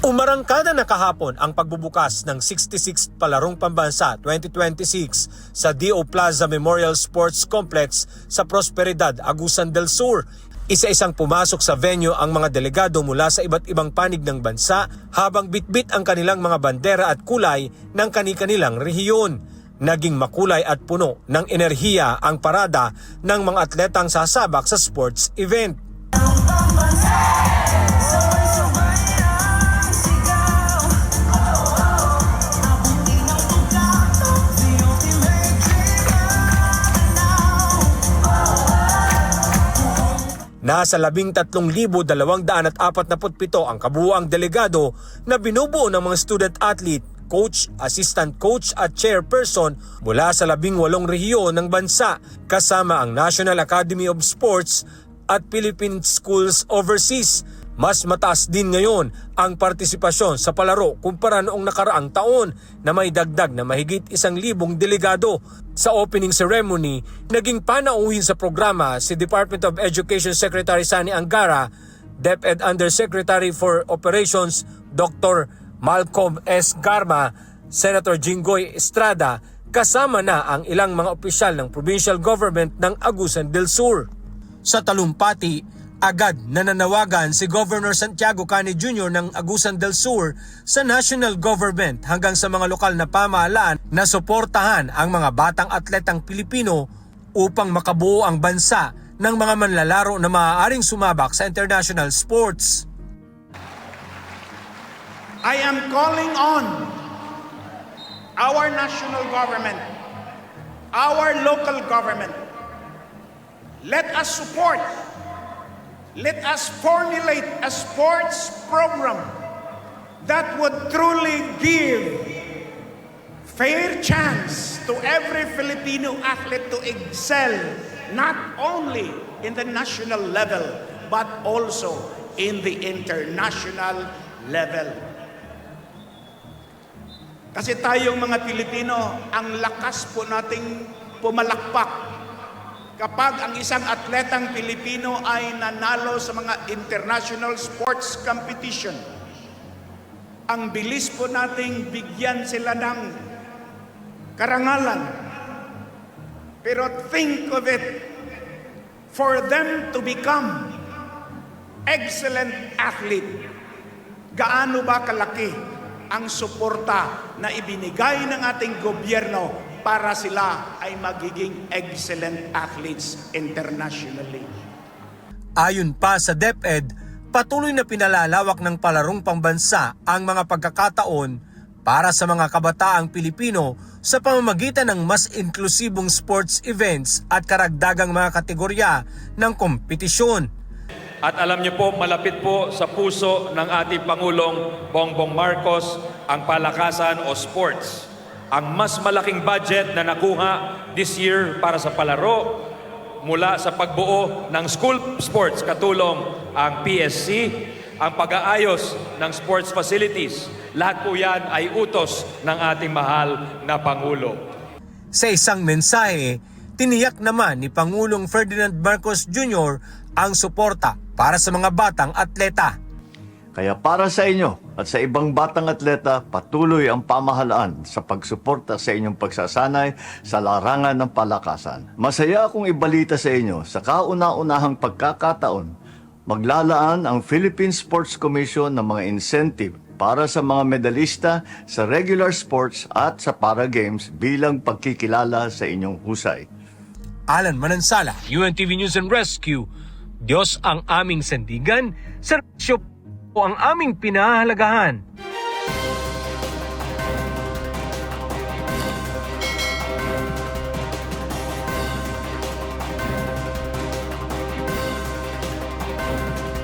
Umarangkada na kahapon ang pagbubukas ng 66th Palarong Pambansa 2026 sa D.O. Plaza Memorial Sports Complex sa Prosperidad, Agusan del Sur. Isa-isang pumasok sa venue ang mga delegado mula sa iba't ibang panig ng bansa habang bitbit ang kanilang mga bandera at kulay ng kani-kanilang rehiyon. Naging makulay at puno ng enerhiya ang parada ng mga atletang sasabak sa sports event. Nasa 13,247 ang kabuuang delegado na binubuo ng mga student athlete, coach, assistant coach at chairperson mula sa 18 rehiyon ng bansa kasama ang National Academy of Sports at Philippine Schools Overseas. Mas mataas din ngayon ang partisipasyon sa palaro kumpara noong nakaraang taon na may dagdag na mahigit 1,000 delegado. Sa opening ceremony, naging panauhin sa programa si Department of Education Secretary Sani Angara, DepEd Undersecretary for Operations Dr. Malcolm S. Garma, Senator Jinggoy Estrada, kasama na ang ilang mga opisyal ng provincial government ng Agusan del Sur. Sa talumpati, agad nananawagan si Governor Santiago Cani Jr. ng Agusan del Sur sa national government hanggang sa mga lokal na pamahalaan na suportahan ang mga batang atletang Pilipino upang makabuo ang bansa ng mga manlalaro na maaaring sumabak sa international sports. I am calling on our national government, our local government. Let us support. Let us formulate a sports program that would truly give fair chance to every Filipino athlete to excel, not only in the national level, but also in the international level. Kasi tayong mga Pilipino, ang lakas po nating pumalakpak kapag ang isang atletang Pilipino ay nanalo sa mga international sports competition. Ang bilis po nating bigyan sila ng karangalan. Pero think of it, for them to become excellent athlete, gaano ba kalaki ang suporta na ibinigay ng ating gobyerno para sila ay magiging excellent athletes internationally. Ayon pa sa DepEd, patuloy na pinalalawak ng palarong pambansa ang mga pagkakataon para sa mga kabataang Pilipino sa pamamagitan ng mas inklusibong sports events at karagdagang mga kategorya ng kompetisyon. At alam niyo po, malapit po sa puso ng ating Pangulong Bongbong Marcos ang palakasan o sports. Ang mas malaking budget na nakuha this year para sa palaro mula sa pagbuo ng school sports katulong ang PSC, ang pag-aayos ng sports facilities. Lahat po yan ay utos ng ating mahal na Pangulo. Sa isang mensahe, tiniyak naman ni Pangulong Ferdinand Marcos Jr. ang suporta para sa mga batang atleta. Kaya para sa inyo at sa ibang batang atleta, patuloy ang pamahalaan sa pagsuporta sa inyong pagsasanay sa larangan ng palakasan. Masaya akong ibalita sa inyo sa kauna-unahang pagkakataon, maglalaan ang Philippine Sports Commission ng mga incentive para sa mga medalista sa regular sports at sa para games bilang pagkikilala sa inyong husay. Alan Manansala, UNTV News and Rescue. Diyos ang aming sandigan, serbisyo po ang aming pinahahalagahan.